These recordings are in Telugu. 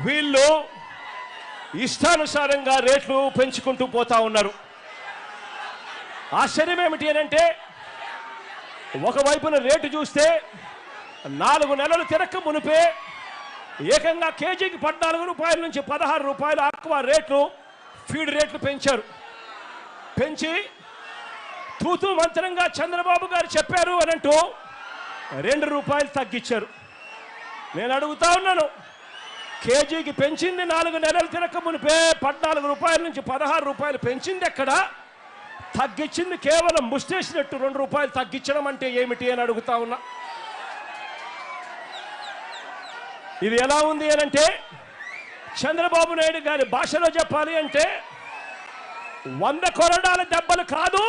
వీళ్ళు ఇష్టానుసారంగా రేట్లు పెంచుకుంటూ పోతా ఉన్నారు. ఆశ్చర్యం ఏమిటి అంటే ఒకవైపున రేటు చూస్తే 4 నెలలు తిరక్క మునిపే ఏకంగా కేజీకి 14 రూపాయల నుంచి 16 రూపాయలు ఆక్వా రేట్లు ఫీడ్ రేట్లు పెంచారు. పెంచి తూతూ మంత్రంగా చంద్రబాబు గారు చెప్పారు అని అంటూ 2 రూపాయలు తగ్గించారు. నేను అడుగుతా ఉన్నాను, కేజీకి పెంచింది 4 నెలలు తిరక్క మునిపే 14 రూపాయల నుంచి 16 రూపాయలు పెంచింది ఎక్కడ? తగ్గించింది కేవలం ముష్టేసినట్టు 2 రూపాయలు తగ్గించడం అంటే ఏమిటి అని అడుగుతా ఉన్నా. ఇది ఎలా ఉంది అని అంటే చంద్రబాబు నాయుడు గారి భాషలో చెప్పాలి అంటే 100 కొరడాల దెబ్బలు కాదు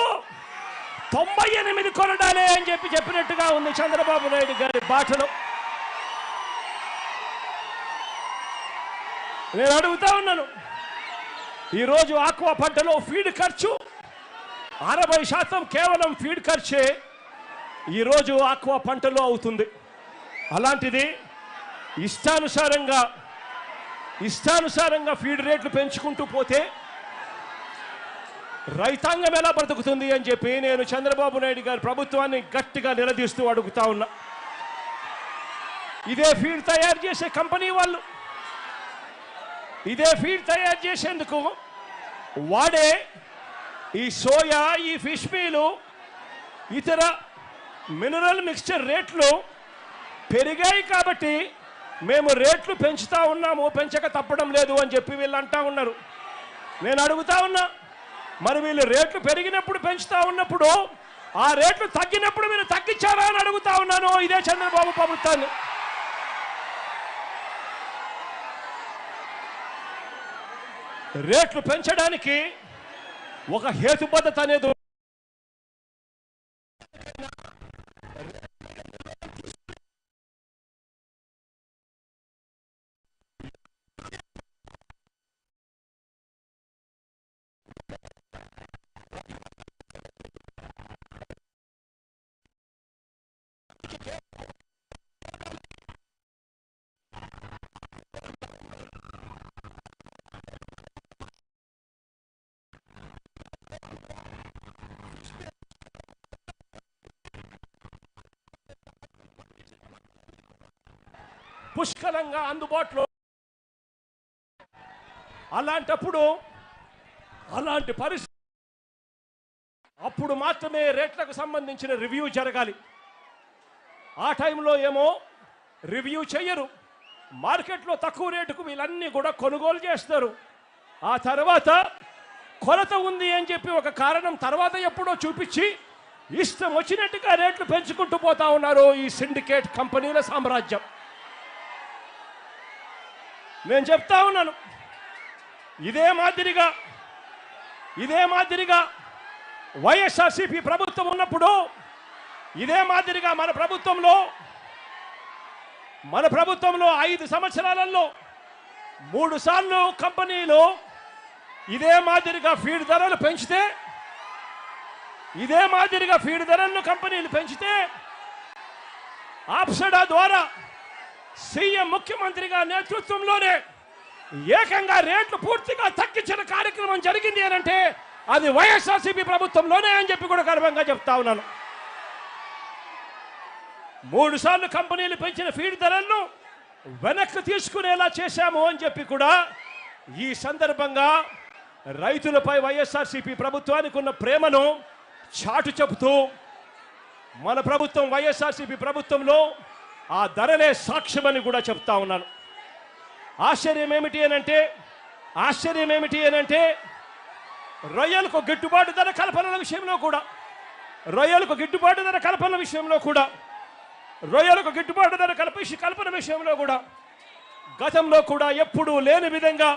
98 కొరడాలే అని చెప్పినట్టుగా ఉంది చంద్రబాబు నాయుడు గారి భాషలో. నేను అడుగుతా ఉన్నాను, ఈరోజు ఆక్వా పంటలో ఫీడ్ ఖర్చు 60% కేవలం ఫీడ్ ఖర్చే ఈరోజు ఆక్వా పంటలో అవుతుంది. అలాంటిది ఇష్టానుసారంగా ఫీడ్ రేట్లు పెంచుకుంటూ పోతే రైతాంగం ఎలా బ్రతుకుతుంది అని చెప్పి నేను చంద్రబాబు నాయుడు గారి ప్రభుత్వాన్ని గట్టిగా నిలదీస్తూ అడుగుతా ఉన్నా. ఇదే ఫీడ్ తయారు చేసే కంపెనీ వాళ్ళు ఇదే ఫీడ్ తయారు చేసేందుకు వాడే ఈ సోయా, ఈ ఫిష్ మీలు, ఇతర మినరల్ మిక్స్చర్ రేట్లు పెరిగాయి కాబట్టి మేము రేట్లు పెంచుతా ఉన్నాము, పెంచక తప్పడం లేదు అని చెప్పి వీళ్ళు అంటా ఉన్నారు. నేను అడుగుతా ఉన్నా, మరి వీళ్ళు రేట్లు పెరిగినప్పుడు పెంచుతా ఉన్నప్పుడు ఆ రేట్లు తగ్గినప్పుడు మీరు తగ్గించారా అని అడుగుతా ఉన్నాను ఇదే చంద్రబాబు ప్రభుత్వాన్ని. రేట్లు పెంచడానికి ఒక హేతుబద్ధత అనేది పుష్కలంగా అందుబాటులో. అలాంటప్పుడు అలాంటి పరిస్థితి అప్పుడు మాత్రమే రేట్లకు సంబంధించిన రివ్యూ జరగాలి. ఆ టైంలో ఏమో రివ్యూ చేయరు. మార్కెట్లో తక్కువ రేటుకు వీళ్ళన్నీ కూడా కొనుగోలు చేస్తారు. ఆ తర్వాత కొరత ఉంది అని చెప్పి ఒక కారణం తర్వాత ఎప్పుడో చూపించి ఇష్టం వచ్చినట్టుగా రేట్లు పెంచుకుంటూ పోతా ఉన్నారు ఈ సిండికేట్ కంపెనీల సామ్రాజ్యం. నేను చెప్తా ఉన్నాను, ఇదే మాదిరిగా వైఎస్ఆర్సీపీ ప్రభుత్వం ఉన్నప్పుడు, ఇదే మాదిరిగా మన ప్రభుత్వంలో 5 సంవత్సరాలలో 3 సార్లు కంపెనీలు ఇదే మాదిరిగా ఫీడ్ ధరలు పెంచితే, కంపెనీలు పెంచితే ఆప్సడా ద్వారా సీఎం ముఖ్యమంత్రిగా నేతృత్వంలోనే ఏకంగా రేట్లు పూర్తిగా తగ్గించిన కార్యక్రమం జరిగింది అని అంటే అది వైఎస్ఆర్సీపీ ప్రభుత్వంలోనే అని చెప్పి కూడా గర్వంగా చెప్తా ఉన్నాను. 3 సార్లు కంపెనీలు పెంచిన ఫీడ్ ధరలను వెనక్కి తీసుకునేలా చేశాము అని చెప్పి కూడా ఈ సందర్భంగా రైతులపై వైఎస్ఆర్సీపీ ప్రభుత్వానికి ఉన్న ప్రేమను చాటు చెబుతూ మన ప్రభుత్వం వైఎస్ఆర్సీపీ ప్రభుత్వంలో ఆ ధరలే సాక్ష్యమని కూడా చెప్తా ఉన్నాను. ఆశ్చర్యం ఏమిటి అనంటే రొయ్యలకు గిట్టుబాటు ధర కల్పన విషయంలో కూడా రొయ్యలకు గిట్టుబాటు ధర కల్పన విషయంలో కూడా గతంలో కూడా ఎప్పుడూ లేని విధంగా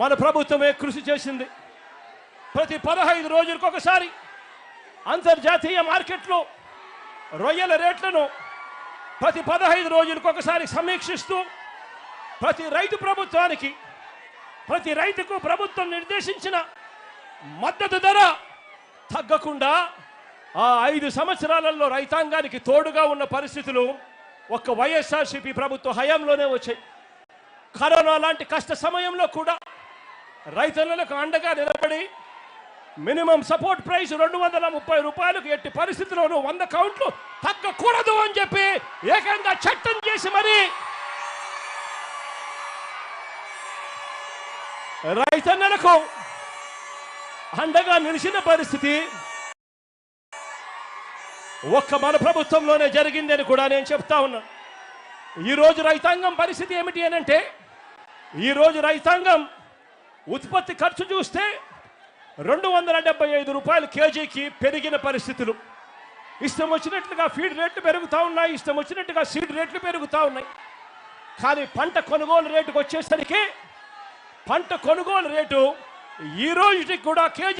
మన ప్రభుత్వమే కృషి చేసింది. ప్రతి 15 రోజులకు ఒకసారి అంతర్జాతీయ మార్కెట్లో రొయ్యల రేట్లను ప్రతి 15 రోజులకు ఒకసారి సమీక్షిస్తూ ప్రతి రైతుకు ప్రభుత్వం నిర్దేశించిన మద్దతు ధర తగ్గకుండా ఆ 5 సంవత్సరాలలో రైతాంగానికి తోడుగా ఉన్న పరిస్థితులు ఒక్క వైఎస్ఆర్సీపీ ప్రభుత్వ హయాంలోనే వచ్చాయి. కరోనా లాంటి కష్ట సమయంలో కూడా రైతులకు అండగా నిలబడి మినిమం సపోర్ట్ ప్రైస్ 230 రూపాయలకు ఎట్టి పరిస్థితుల్లోనూ 100 కౌంట్లు తగ్గకూడదు అని చెప్పి ఏకంగా చట్టం చేసి మరి రైతన్నలకు అండగా నిలిచిన పరిస్థితి ఒక్క మన ప్రభుత్వంలోనే జరిగిందని కూడా నేను చెప్తా ఉన్నా. ఈరోజు రైతాంగం పరిస్థితి ఏమిటి అని అంటే, ఈరోజు రైతాంగం ఉత్పత్తి ఖర్చు చూస్తే 275 రూపాయలు కేజీకి పెరిగిన పరిస్థితులు. ఇష్టం వచ్చినట్లుగా ఫీడ్ రేట్లు పెరుగుతూ ఉన్నాయి, ఇష్టం వచ్చినట్టుగా సీడ్ రేట్లు పెరుగుతూ ఉన్నాయి. కానీ పంట కొనుగోలు రేటుకు వచ్చేసరికి పంట కొనుగోలు రేటు ఈ రోజుకి కూడా కేజీ